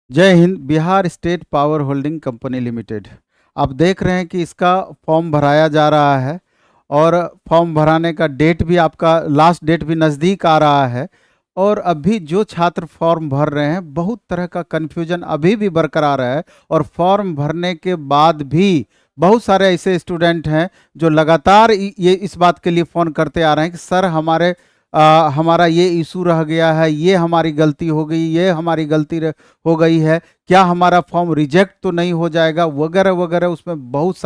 जय Hind. Bihar state power holding company limited, आप देख रहे हैं कि इसका फॉर्म भराया जा रहा है और फॉर्म भराने का डेट भी, आपका लास्ट डेट भी नज़दीक आ रहा है। और अभी जो छात्र फॉर्म भर रहे हैं, बहुत तरह का कन्फ्यूजन अभी भी बरकरार है। और फॉर्म भरने के बाद भी बहुत सारे ऐसे स्टूडेंट हैं जो लगातार ये इस बात के लिए फ़ोन करते आ रहे हैं कि सर हमारा ये इशू रह गया है, ये हमारी गलती हो गई, ये हमारी गलती हो गई है, क्या हमारा फॉर्म रिजेक्ट तो नहीं हो जाएगा, वगैरह वगैरह। उसमें बहुत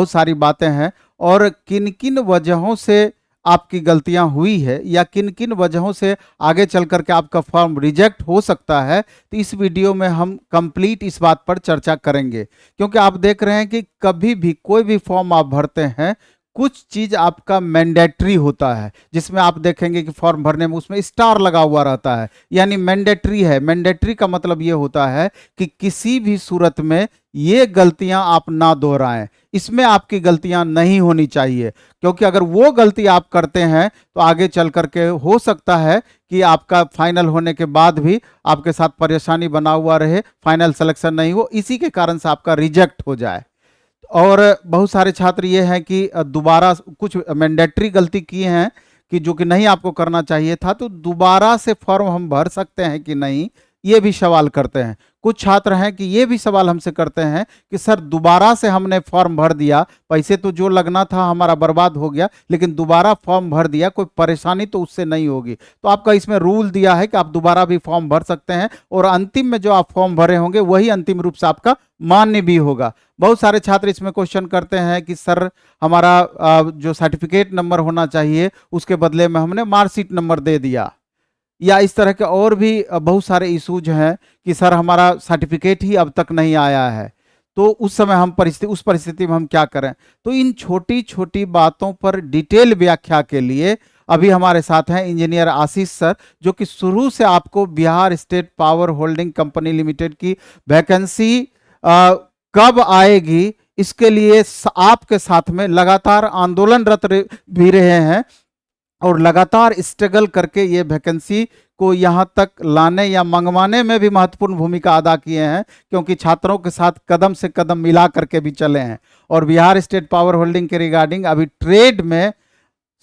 सारी बातें हैं। और किन किन वजहों से आपकी गलतियां हुई है या किन किन वजहों से आगे चल करके आपका फॉर्म रिजेक्ट हो सकता है, तो इस वीडियो में हम कंप्लीट इस बात पर चर्चा करेंगे। क्योंकि आप देख रहे हैं कि कभी भी कोई भी फॉर्म आप भरते हैं, कुछ चीज आपका मैंडेटरी होता है, जिसमें आप देखेंगे कि फॉर्म भरने में उसमें स्टार लगा हुआ रहता है, यानी मैंडेटरी है। मैंडेटरी का मतलब ये होता है कि किसी भी सूरत में ये गलतियां आप ना दोहराएं, इसमें आपकी गलतियां नहीं होनी चाहिए। क्योंकि अगर वो गलती आप करते हैं तो आगे चल करके हो सकता है कि आपका फाइनल होने के बाद भी आपके साथ परेशानी बना हुआ रहे, फाइनल सिलेक्शन नहीं हो, इसी के कारण से आपका रिजेक्ट हो जाए। और बहुत सारे छात्र ये हैं कि दोबारा कुछ मैंडेटरी गलती की हैं कि जो कि नहीं आपको करना चाहिए था, तो दोबारा से फॉर्म हम भर सकते हैं कि नहीं, ये भी सवाल करते हैं। कुछ छात्र हैं कि ये भी सवाल हमसे करते हैं कि सर दोबारा से हमने फॉर्म भर दिया, पैसे तो जो लगना था हमारा बर्बाद हो गया, लेकिन दोबारा फॉर्म भर दिया, कोई परेशानी तो उससे नहीं होगी। तो आपका इसमें रूल दिया है कि आप दोबारा भी फॉर्म भर सकते हैं और अंतिम में जो आप फॉर्म भरे होंगे वही अंतिम रूप से आपका मान्य भी होगा। बहुत सारे छात्र इसमें क्वेश्चन करते हैं कि सर हमारा जो सर्टिफिकेट नंबर होना चाहिए उसके बदले में हमने मार्कशीट नंबर दे दिया, या इस तरह के और भी बहुत सारे इश्यूज हैं कि सर हमारा सर्टिफिकेट ही अब तक नहीं आया है, तो उस समय हम उस परिस्थिति में हम क्या करें। तो इन छोटी छोटी बातों पर डिटेल व्याख्या के लिए अभी हमारे साथ हैं इंजीनियर आशीष सर, जो कि शुरू से आपको Bihar state power holding company limited की वैकेंसी कब आएगी इसके लिए आपके साथ में लगातार आंदोलनरत भी रहे हैं और लगातार स्ट्रगल करके ये वैकेंसी को यहाँ तक लाने या मंगवाने में भी महत्वपूर्ण भूमिका अदा किए हैं, क्योंकि छात्रों के साथ कदम से कदम मिला करके भी चले हैं। और बिहार स्टेट पावर होल्डिंग के रिगार्डिंग अभी ट्रेड में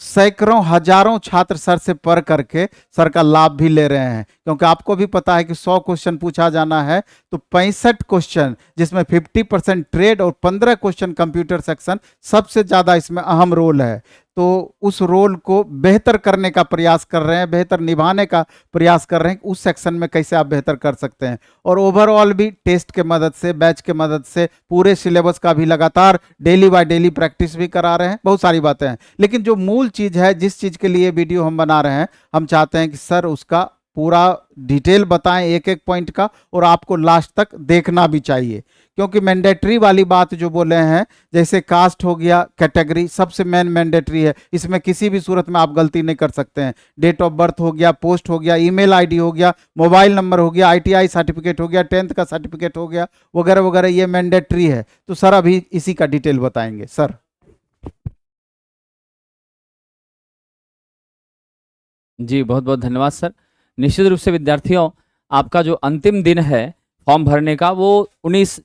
सैकड़ों हजारों छात्र सर से पढ़ करके सर का लाभ भी ले रहे हैं। क्योंकि आपको भी पता है कि 100 क्वेश्चन पूछा जाना है तो 65 क्वेश्चन, जिसमें 50% ट्रेड और 15 क्वेश्चन कंप्यूटर सेक्शन, सबसे ज्यादा इसमें अहम रोल है। तो उस रोल को बेहतर करने का प्रयास कर रहे हैं, बेहतर निभाने का प्रयास कर रहे हैं, उस सेक्शन में कैसे आप बेहतर कर सकते हैं। और ओवरऑल भी टेस्ट के मदद से, बैच के मदद से, पूरे सिलेबस का भी लगातार डेली बाय डेली प्रैक्टिस भी करा रहे हैं। बहुत सारी बातें हैं, लेकिन जो मूल चीज है, जिस चीज के लिए वीडियो हम बना रहे हैं, हम चाहते हैं कि सर उसका पूरा डिटेल बताएं एक एक पॉइंट का, और आपको लास्ट तक देखना भी चाहिए। क्योंकि मैंडेटरी वाली बात जो बोले हैं, जैसे कास्ट हो गया, कैटेगरी सबसे मेन मैंडेटरी है, इसमें किसी भी सूरत में आप गलती नहीं कर सकते हैं। डेट ऑफ बर्थ हो गया, पोस्ट हो गया, ईमेल आईडी हो गया, मोबाइल नंबर हो गया, आईटीआई सर्टिफिकेट हो गया, 10th का सर्टिफिकेट हो गया, वगैरह वगैरह, ये मैंडेटरी है। तो सर अभी इसी का डिटेल बताएंगे सर। जी बहुत बहुत धन्यवाद सर। निश्चित रूप से विद्यार्थियों, आपका जो अंतिम दिन है फॉर्म भरने का वो 19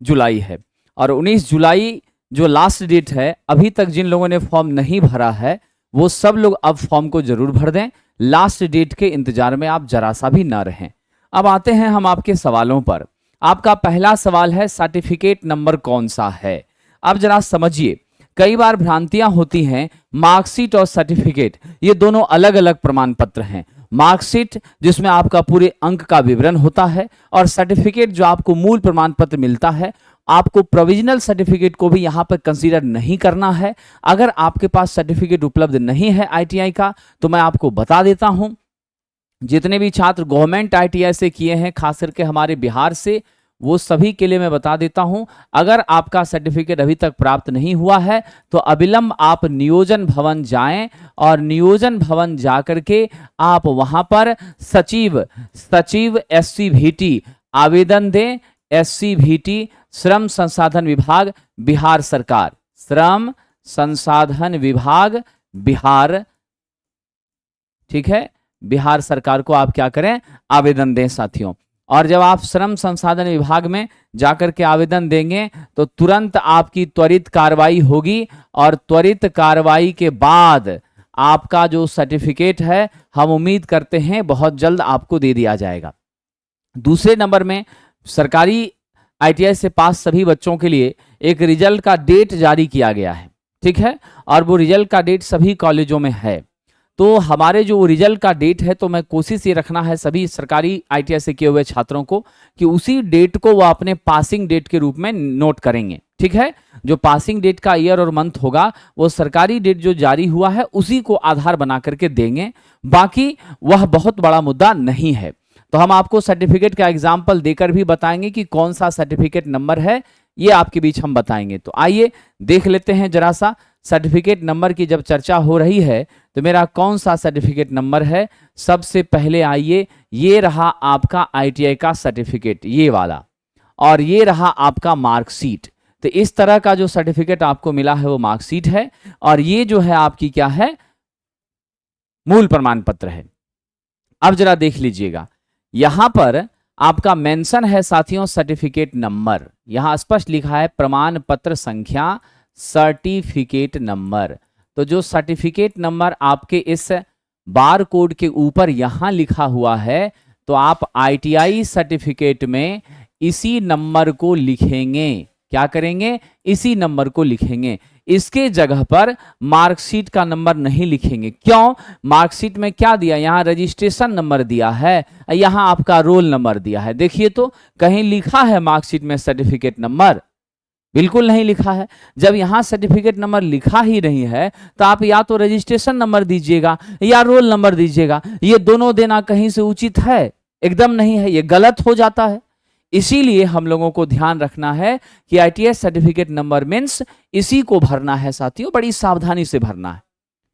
जुलाई है, और 19 जुलाई जो लास्ट डेट है, अभी तक जिन लोगों ने फॉर्म नहीं भरा है वो सब लोग अब फॉर्म को जरूर भर दें। लास्ट डेट के इंतजार में आप जरा सा भी ना रहें। अब आते हैं हम आपके सवालों पर। आपका पहला सवाल है सर्टिफिकेट नंबर कौन सा है। अब जरा समझिए, कई बार भ्रांतियां होती हैं। मार्कशीट और सर्टिफिकेट ये दोनों अलग अलग प्रमाण पत्र हैं। मार्कशीट जिसमें आपका पूरे अंक का विवरण होता है, और सर्टिफिकेट जो आपको मूल प्रमाण पत्र मिलता है। आपको प्रोविजनल सर्टिफिकेट को भी यहां पर कंसीडर नहीं करना है। अगर आपके पास सर्टिफिकेट उपलब्ध नहीं है आईटीआई का, तो मैं आपको बता देता हूं, जितने भी छात्र गवर्नमेंट आईटीआई से किए हैं, खास करके हमारे बिहार से, वो सभी के लिए मैं बता देता हूं, अगर आपका सर्टिफिकेट अभी तक प्राप्त नहीं हुआ है तो अविलंब आप नियोजन भवन जाएं, और नियोजन भवन जाकर के आप वहां पर सचिव एससीवीटी आवेदन दें। एससीवीटी श्रम संसाधन विभाग बिहार सरकार, श्रम संसाधन विभाग बिहार, ठीक है, बिहार सरकार को आप क्या करें, आवेदन दें साथियों। और जब आप श्रम संसाधन विभाग में जाकर के आवेदन देंगे तो तुरंत आपकी त्वरित कार्रवाई होगी और त्वरित कार्रवाई के बाद आपका जो सर्टिफिकेट है हम उम्मीद करते हैं बहुत जल्द आपको दे दिया जाएगा। दूसरे नंबर में सरकारी ITI से पास सभी बच्चों के लिए एक रिजल्ट का डेट जारी किया गया है, ठीक है, और वो रिजल्ट का डेट सभी कॉलेजों में है। तो हमारे जो रिजल्ट का डेट है तो मैं कोशिश ये रखना है सभी सरकारी ITI से किए हुए छात्रों को कि उसी डेट को वो अपने पासिंग डेट के रूप में नोट करेंगे, ठीक है। जो पासिंग डेट का ईयर और मंथ होगा वो सरकारी डेट जो जारी हुआ है उसी को आधार बना करके देंगे, बाकी वह बहुत बड़ा मुद्दा नहीं है। तो हम आपको सर्टिफिकेट का एग्जाम्पल देकर भी बताएंगे कि कौन सा सर्टिफिकेट नंबर है, ये आपके बीच हम बताएंगे। तो आइए देख लेते हैं जरा सा सर्टिफिकेट नंबर की जब चर्चा हो रही है तो मेरा कौन सा सर्टिफिकेट नंबर है। सबसे पहले आइए, ये रहा आपका ITI का सर्टिफिकेट, ये वाला, और ये रहा आपका मार्कशीट। तो इस तरह का जो सर्टिफिकेट आपको मिला है वो मार्कशीट है और ये जो है आपकी क्या है, मूल प्रमाण पत्र है। अब जरा देख लीजिएगा, यहां पर आपका मेंशन है साथियों सर्टिफिकेट नंबर, यहां स्पष्ट लिखा है प्रमाण पत्र संख्या सर्टिफिकेट नंबर। तो जो सर्टिफिकेट नंबर आपके इस बार कोड के ऊपर यहां लिखा हुआ है तो आप ITI सर्टिफिकेट में इसी नंबर को लिखेंगे। क्या करेंगे, इसी नंबर को लिखेंगे। इसके जगह पर मार्कशीट का नंबर नहीं लिखेंगे। क्यों, मार्कशीट में क्या दिया, यहां रजिस्ट्रेशन नंबर दिया है, यहां आपका रोल नंबर दिया है। देखिए तो कहीं लिखा है मार्कशीट में सर्टिफिकेट नंबर, बिल्कुल नहीं लिखा है। जब यहां सर्टिफिकेट नंबर लिखा ही नहीं है तो आप या तो रजिस्ट्रेशन नंबर दीजिएगा या रोल नंबर दीजिएगा। ये दोनों देना कहीं से उचित है, एकदम नहीं है, ये गलत हो जाता है। इसीलिए हम लोगों को ध्यान रखना है कि ITI सर्टिफिकेट नंबर मीन्स इसी को भरना है साथियों, बड़ी सावधानी से भरना है,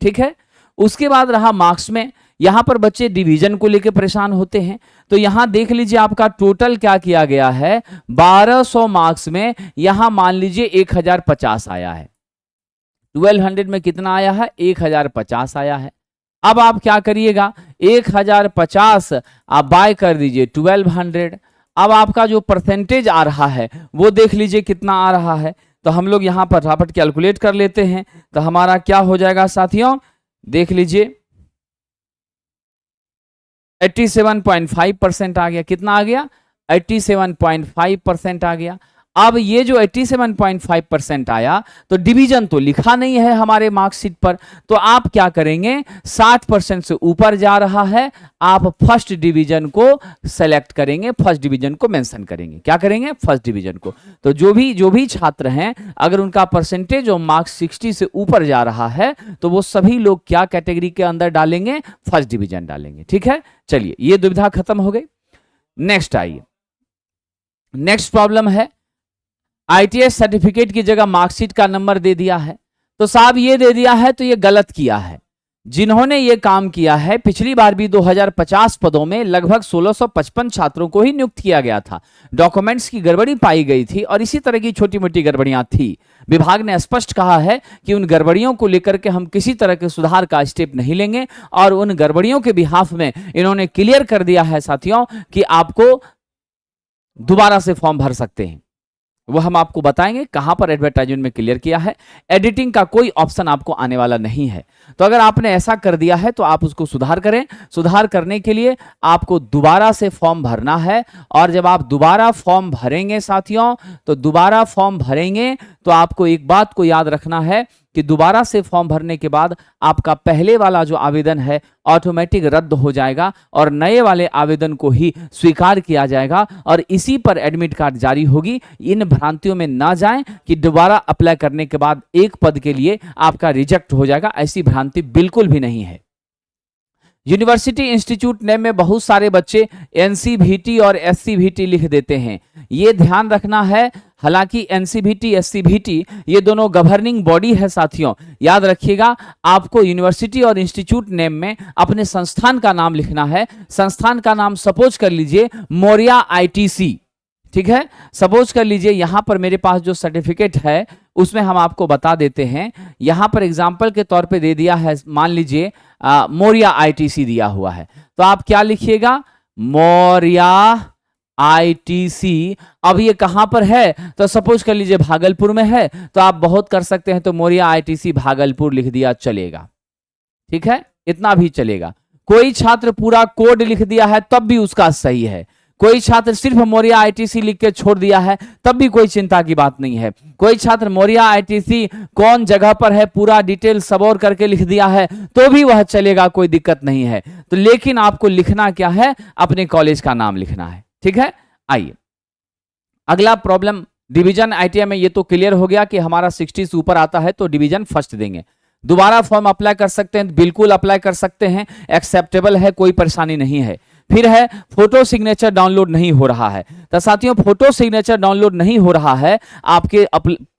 ठीक है। उसके बाद रहा मार्क्स में, यहां पर बच्चे डिवीजन को लेकर परेशान होते हैं। तो यहां देख लीजिए आपका टोटल क्या किया गया है, 1200 मार्क्स में यहां मान लीजिए 1050 आया है। 1200 में कितना आया है, 1050 आया है। अब आप क्या करिएगा, 1050 आप बाय कर दीजिए 1200। अब आपका जो परसेंटेज आ रहा है वो देख लीजिए कितना आ रहा है। तो हम लोग यहां पर फटाफट कैलकुलेट कर लेते हैं। तो हमारा क्या हो जाएगा साथियों, देख लीजिए 87.5% आ गया। कितना आ गया, 87.5% आ गया। अब ये जो 87.5% आया तो डिवीजन तो लिखा नहीं है हमारे मार्कशीट पर, तो आप क्या करेंगे, 60% से ऊपर जा रहा है, आप फर्स्ट डिवीजन को सेलेक्ट करेंगे, फर्स्ट डिवीजन को मेंशन करेंगे। क्या करेंगे, फर्स्ट डिवीजन को। तो जो भी छात्र हैं अगर उनका परसेंटेज और मार्क्स 60 से ऊपर जा रहा है तो वो सभी लोग क्या कैटेगरी के अंदर डालेंगे, फर्स्ट डिवीजन डालेंगे, ठीक है। चलिए ये दुविधा खत्म हो गई। नेक्स्ट आइए, नेक्स्ट प्रॉब्लम है ITI सर्टिफिकेट की जगह मार्कशीट का नंबर दे दिया है। तो साहब ये दे दिया है तो ये गलत किया है। जिन्होंने ये काम किया है, पिछली बार भी 2050 पदों में लगभग 1655 छात्रों को ही नियुक्त किया गया था। डॉक्यूमेंट्स की गड़बड़ी पाई गई थी और इसी तरह की छोटी मोटी गड़बड़ियां थी। विभाग ने स्पष्ट कहा है कि उन गड़बड़ियों को लेकर के हम किसी तरह के सुधार का स्टेप नहीं लेंगे और उन गड़बड़ियों के बिहाफ में इन्होंने क्लियर कर दिया है साथियों कि आपको दोबारा से फॉर्म भर सकते हैं। वो हम आपको बताएंगे कहां पर एडवर्टाइजमेंट में क्लियर किया है। एडिटिंग का कोई ऑप्शन आपको आने वाला नहीं है। तो अगर आपने ऐसा कर दिया है तो आप उसको सुधार करें। सुधार करने के लिए आपको दोबारा से फॉर्म भरना है और जब आप दोबारा फॉर्म भरेंगे साथियों, तो दोबारा फॉर्म भरेंगे तो आपको एक बात को याद रखना है कि दोबारा से फॉर्म भरने के बाद आपका पहले वाला जो आवेदन है ऑटोमेटिक रद्द हो जाएगा और नए वाले आवेदन को ही स्वीकार किया जाएगा और इसी पर एडमिट कार्ड जारी होगी। इन भ्रांतियों में ना जाएं कि दोबारा अप्लाई करने के बाद एक पद के लिए आपका रिजेक्ट हो जाएगा, ऐसी भ्रांति बिल्कुल भी नहीं है। यूनिवर्सिटी इंस्टीट्यूट नेम में बहुत सारे बच्चे NCVT और SCVT लिख देते हैं, ये ध्यान रखना है। हालांकि NCVT SCVT ये दोनों गवर्निंग बॉडी है साथियों, याद रखिएगा। आपको यूनिवर्सिटी और इंस्टीट्यूट नेम में अपने संस्थान का नाम लिखना है। संस्थान का नाम सपोज कर लीजिए मौर्या ITC, ठीक है। सपोज कर लीजिए यहां पर मेरे पास जो सर्टिफिकेट है उसमें हम आपको बता देते हैं। यहां पर एग्जाम्पल के तौर पे दे दिया है, मान लीजिए मौर्या ITC दिया हुआ है, तो आप क्या लिखिएगा, मौर्या ITC। अब ये कहां पर है, तो सपोज कर लीजिए भागलपुर में है, तो आप बहुत कर सकते हैं, तो मोरिया ITC भागलपुर लिख दिया चलेगा, ठीक है, इतना भी चलेगा। कोई छात्र पूरा कोड लिख दिया है तब भी उसका सही है। कोई छात्र सिर्फ मोरिया ITC लिख के छोड़ दिया है तब भी कोई चिंता की बात नहीं है। कोई छात्र मोरिया ITC कौन जगह पर है पूरा डिटेल सब और करके लिख दिया है तो भी वह चलेगा, कोई दिक्कत नहीं है। तो लेकिन आपको लिखना क्या है, अपने कॉलेज का नाम लिखना है, ठीक है। आइए अगला प्रॉब्लम, डिवीजन ITI में ये तो क्लियर हो गया कि हमारा 60 से ऊपर आता है तो डिवीजन फर्स्ट देंगे। दोबारा फॉर्म अप्लाई कर सकते हैं, बिल्कुल अप्लाई कर सकते हैं, एक्सेप्टेबल है, कोई परेशानी नहीं है। फिर है फोटो सिग्नेचर डाउनलोड नहीं हो रहा है। तो साथियों फोटो सिग्नेचर डाउनलोड नहीं हो रहा है आपके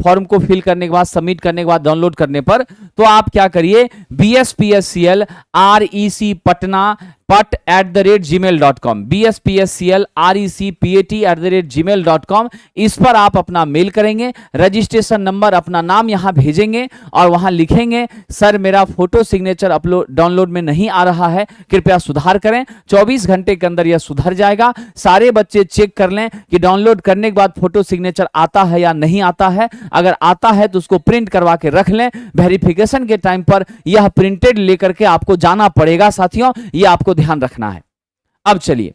फॉर्म को फिल करने के बाद, सबमिट करने के बाद, डाउनलोड करने पर, तो आप क्या करिए, BSPSCL REC Patna pat@gmail.com BSPSCL REC pat@gmail.com, इस पर आप अपना मेल करेंगे, रजिस्ट्रेशन नंबर, अपना नाम यहां भेजेंगे और वहां लिखेंगे सर मेरा फोटो सिग्नेचर अपलोड डाउनलोड में नहीं आ रहा है, कृपया सुधार करें। 24 घंटे के अंदर यह सुधर जाएगा। सारे बच्चे चेक कर लें कि डाउनलोड करने के बाद फोटो सिग्नेचर आता है या नहीं आता है। अगर आता है तो उसको प्रिंट करवा के रख लें। वेरिफिकेशन के टाइम पर यह प्रिंटेड लेकर के आपको जाना पड़ेगा साथियों, यह आपको ध्यान रखना है। अब चलिए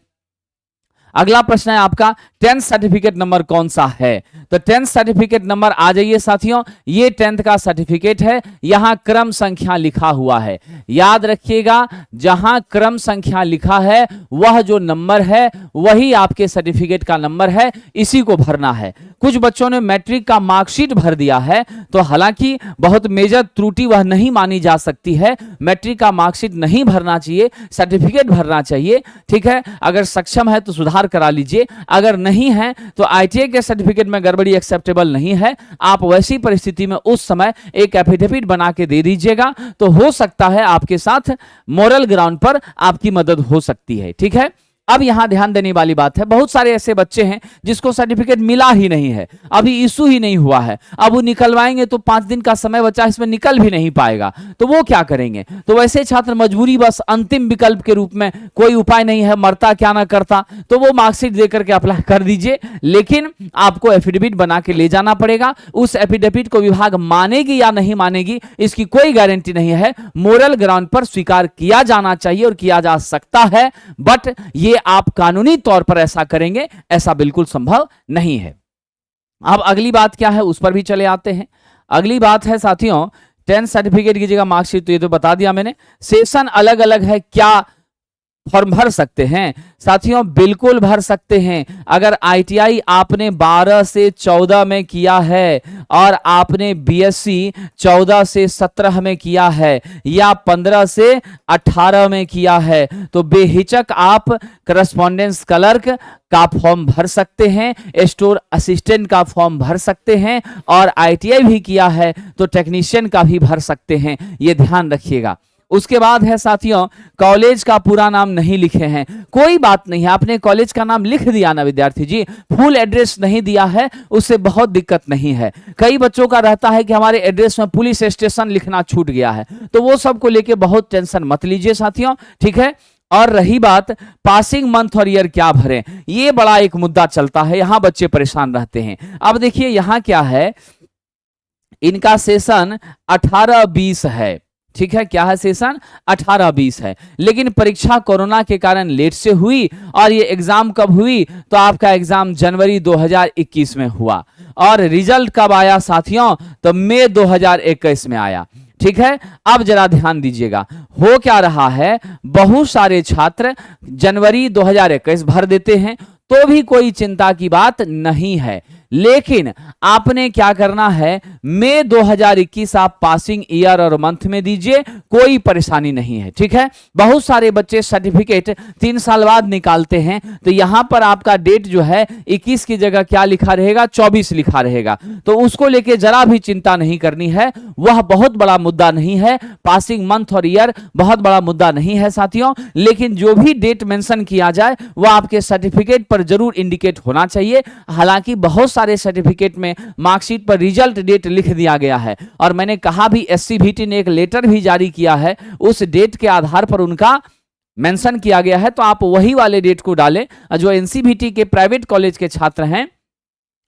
अगला प्रश्न है आपका 10th सर्टिफिकेट नंबर कौन सा है। तो 10th सर्टिफिकेट नंबर आ जाइए साथियों, ये 10th का सर्टिफिकेट है, यहां क्रम संख्या लिखा हुआ है। याद रखिएगा जहां क्रम संख्या लिखा है वह जो नंबर है वही आपके सर्टिफिकेट का नंबर है, इसी को भरना है। कुछ बच्चों ने मैट्रिक का मार्कशीट भर दिया है, तो हालांकि बहुत मेजर त्रुटि वह नहीं मानी जा सकती है। मैट्रिक का मार्कशीट नहीं भरना चाहिए, सर्टिफिकेट भरना चाहिए, ठीक है। अगर सक्षम है तो सुधार करा लीजिए, अगर नहीं है तो ITI के सर्टिफिकेट में गड़बड़ी एक्सेप्टेबल नहीं है। आप वैसी परिस्थिति में उस समय एक एफिडेविट बना के दे दीजिएगा, तो हो सकता है आपके साथ मोरल ग्राउंड पर आपकी मदद हो सकती है, ठीक है। अब यहां ध्यान देने वाली बात है, बहुत सारे ऐसे बच्चे हैं जिसको सर्टिफिकेट मिला ही नहीं है, अभी इशू ही नहीं हुआ है। अब वो निकलवाएंगे तो 5 दिन का समय बचा, इसमें निकल भी नहीं पाएगा, तो वो क्या करेंगे। तो वैसे छात्र मजबूरी बस अंतिम विकल्प के रूप में, कोई उपाय नहीं है, मरता क्या ना करता, तो वो मार्कशीट देकर के अप्लाई कर दीजिए। लेकिन आपको एफिडेविट बना के ले जाना पड़ेगा। उस एफिडेविट को विभाग मानेगी या नहीं मानेगी इसकी कोई गारंटी नहीं है। मोरल ग्राउंड पर स्वीकार किया जाना चाहिए और किया जा सकता है, बट ये आप कानूनी तौर पर ऐसा करेंगे ऐसा बिल्कुल संभव नहीं है। अब अगली बात क्या है उस पर भी चले आते हैं। अगली बात है साथियों 10th सर्टिफिकेट की जगह मार्कशीट, तो ये तो बता दिया मैंने। सेशन अलग अलग है, क्या फॉर्म भर सकते हैं साथियों? बिल्कुल भर सकते हैं। अगर ITI आपने 12 से 14 में किया है और आपने BSc 14 से 17 में किया है या 15 से 18 में किया है, तो बेहिचक आप करस्पॉन्डेंस क्लर्क का फॉर्म भर सकते हैं, स्टोर असिस्टेंट का फॉर्म भर सकते हैं, और ITI भी किया है तो टेक्नीशियन का भी भर सकते हैं, ये ध्यान रखिएगा। उसके बाद है साथियों कॉलेज का पूरा नाम नहीं लिखे हैं, कोई बात नहीं है, आपने कॉलेज का नाम लिख दिया ना विद्यार्थी जी, फुल एड्रेस नहीं दिया है उससे बहुत दिक्कत नहीं है। कई बच्चों का रहता है कि हमारे एड्रेस में पुलिस स्टेशन लिखना छूट गया है, तो वो सब को लेके बहुत टेंशन मत लीजिए साथियों, ठीक है। और रही बात पासिंग मंथ और ईयर क्या भरें, ये बड़ा एक मुद्दा चलता है, यहां बच्चे परेशान रहते हैं। अब देखिए यहां क्या है, इनका सेशन 18-20 है, ठीक है, क्या है सेशन 18-20 है, लेकिन परीक्षा कोरोना के कारण लेट से हुई और ये एग्जाम कब हुई, तो आपका एग्जाम जनवरी 2021 में हुआ और रिजल्ट कब आया साथियों, तो मई 2021 में आया, ठीक है। अब जरा ध्यान दीजिएगा, हो क्या रहा है, बहुत सारे छात्र जनवरी 2021 भर देते हैं तो भी कोई चिंता की बात नहीं है, लेकिन आपने क्या करना है, मई 2021 आप पासिंग ईयर और मंथ में दीजिए, कोई परेशानी नहीं है, ठीक है। बहुत सारे बच्चे सर्टिफिकेट 3 साल बाद निकालते हैं, तो यहां पर आपका डेट जो है 21 की जगह क्या लिखा रहेगा, 24 लिखा रहेगा, तो उसको लेके जरा भी चिंता नहीं करनी है, वह बहुत बड़ा मुद्दा नहीं है। पासिंग मंथ और ईयर बहुत बड़ा मुद्दा नहीं है साथियों, लेकिन जो भी डेट मेंशन किया जाए वह आपके सर्टिफिकेट पर जरूर इंडिकेट होना चाहिए। हालांकि बहुत सारे सर्टिफिकेट में मार्कशीट पर रिजल्ट डेट लिख दिया गया है, और मैंने कहा भी SCVT ने एक लेटर भी जारी किया है, उस डेट के आधार पर उनका मेंशन किया गया है, तो आप वही वाले डेट को डालें। जो एनसीवीटी के प्राइवेट कॉलेज के छात्र हैं,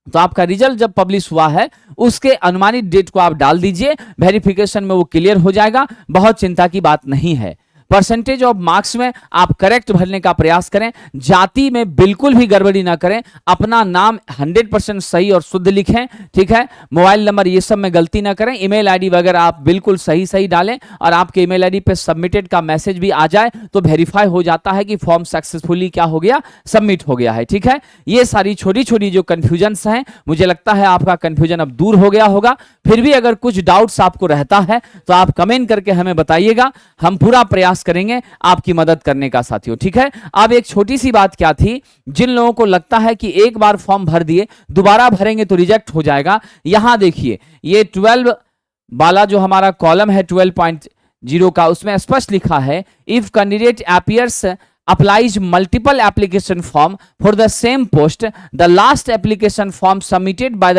तो आपका रिजल्ट जब पब्लिश हुआ है उसके अनुमानित डेट को आप डाल दीजिए, वेरिफिकेशन में वो क्लियर हो जाएगा, बहुत चिंता की बात नहीं है। परसेंटेज ऑफ मार्क्स में आप करेक्ट भरने का प्रयास करें, जाति में बिल्कुल भी गड़बड़ी ना करें, अपना नाम 100% सही और शुद्ध लिखें, ठीक है। मोबाइल नंबर ये सब में गलती ना करें, ईमेल आईडी वगैरह आप बिल्कुल सही डालें, और आपके ईमेल आईडी पे सबमिटेड का मैसेज भी आ जाए तो वेरीफाई हो जाता है कि फॉर्म सक्सेसफुली क्या हो गया, सबमिट हो गया है, ठीक है। ये सारी छोटी छोटी जो कंफ्यूजन्स हैं, मुझे लगता है आपका कंफ्यूजन अब दूर हो गया होगा। फिर भी अगर कुछ डाउट्स आपको रहता है तो आप कमेंट करके हमें बताइएगा, हम पूरा प्रयास करेंगे आपकी मदद करने का साथियों, ठीक है। अब एक छोटी सी बात क्या थी, जिन लोगों को लगता है कि एक बार फॉर्म भर दिए दोबारा भरेंगे तो रिजेक्ट हो जाएगा, यहां देखिए ये 12 वाला जो हमारा कॉलम है 12.0 का, उसमें स्पष्ट लिखा है if candidate appears applies multiple application form for the same post, the last application form submitted by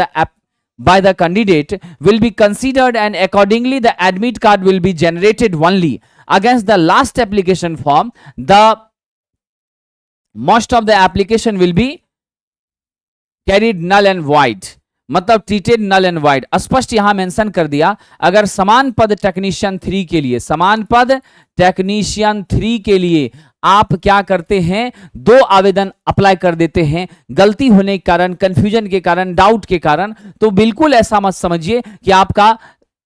the candidate will be considered and accordingly the admit card will be generated only against the last application form. The most of the application will be carried null and void, मतलब treated null and wide. स्पष्ट यहां mention कर दिया, अगर समान पद technician 3 के लिए, समान पद टेक्नीशियन 3 के लिए आप क्या करते हैं, 2 आवेदन अप्लाई कर देते हैं, गलती होने के कारण, कंफ्यूजन के कारण, डाउट के कारण, तो बिल्कुल ऐसा मत समझिए कि आपका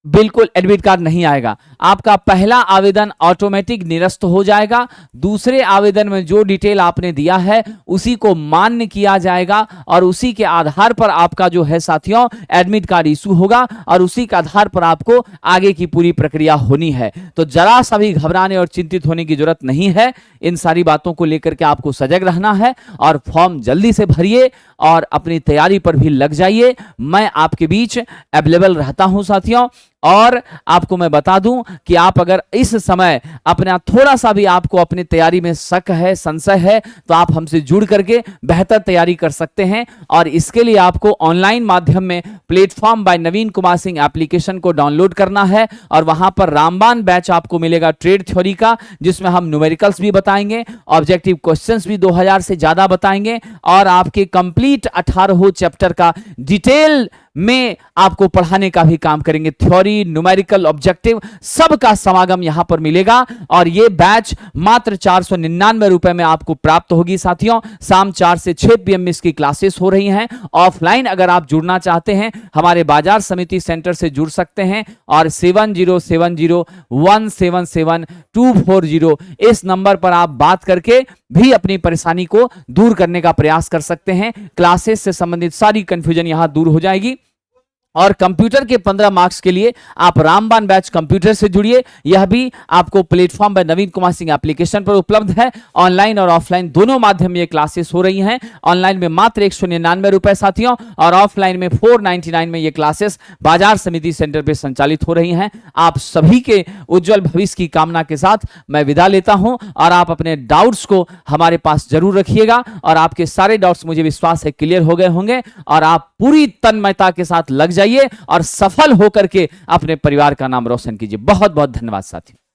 बिल्कुल एडमिट कार्ड नहीं आएगा। आपका पहला आवेदन ऑटोमेटिक निरस्त हो जाएगा, दूसरे आवेदन में जो डिटेल आपने दिया है उसी को मान्य किया जाएगा, और उसी के आधार पर आपका जो है साथियों एडमिट कार्ड इशू होगा, और उसी के आधार पर आपको आगे की पूरी प्रक्रिया होनी है। तो जरा सा भी घबराने और चिंतित होने की जरूरत नहीं है, इन सारी बातों को लेकर के आपको सजग रहना है, और फॉर्म जल्दी से भरिए और अपनी तैयारी पर भी लग जाइए। मैं आपके बीच अवेलेबल रहता हूं साथियों, और आपको मैं बता दूं कि आप अगर इस समय अपना थोड़ा सा भी आपको अपनी तैयारी में शक है, संशय है, तो आप हमसे जुड़ करके बेहतर तैयारी कर सकते हैं। और इसके लिए आपको ऑनलाइन माध्यम में प्लेटफॉर्म बाय नवीन कुमार सिंह एप्लीकेशन को डाउनलोड करना है, और वहां पर रामबाण बैच आपको मिलेगा ट्रेड थ्योरी का, जिसमें हम न्यूमेरिकल्स भी बताएंगे, ऑब्जेक्टिव क्वेश्चंस भी 2000 से ज्यादा बताएंगे, और आपके कंप्लीट 18 चैप्टर का डिटेल में आपको पढ़ाने का भी काम करेंगे। थ्योरी, न्यूमेरिकल, ऑब्जेक्टिव सब का समागम यहां पर मिलेगा, और यह बैच मात्र 499 रुपए में आपको प्राप्त होगी साथियों। शाम 4 से 6 PM में इसकी क्लासेस हो रही हैं। ऑफलाइन अगर आप जुड़ना चाहते हैं, हमारे बाजार समिति सेंटर से जुड़ सकते हैं, और 7070177240 इस नंबर पर आप बात करके भी अपनी परेशानी को दूर करने का प्रयास कर सकते हैं। क्लासेस से संबंधित सारी कंफ्यूजन यहां दूर हो जाएगी। और कंप्यूटर के 15 मार्क्स के लिए आप रामबाण बैच कंप्यूटर से जुड़िए, यह भी आपको प्लेटफॉर्म बाय नवीन कुमार सिंह एप्लीकेशन पर उपलब्ध है। ऑनलाइन और ऑफलाइन दोनों माध्यम में ये क्लासेस हो रही हैं। ऑनलाइन में मात्र 199 रुपए साथियों, और ऑफलाइन में 499 में ये क्लासेस बाजार समिति सेंटर पर संचालित हो रही हैं। आप सभी के उज्जवल भविष्य की कामना के साथ मैं विदा लेता हूं, और आप अपने डाउट्स को हमारे पास जरूर रखिएगा, और आपके सारे डाउट्स मुझे विश्वास है क्लियर हो गए होंगे, और आप पूरी तन्मयता के साथ लग जाइए और सफल होकर के अपने परिवार का नाम रोशन कीजिए। बहुत बहुत धन्यवाद साथियों।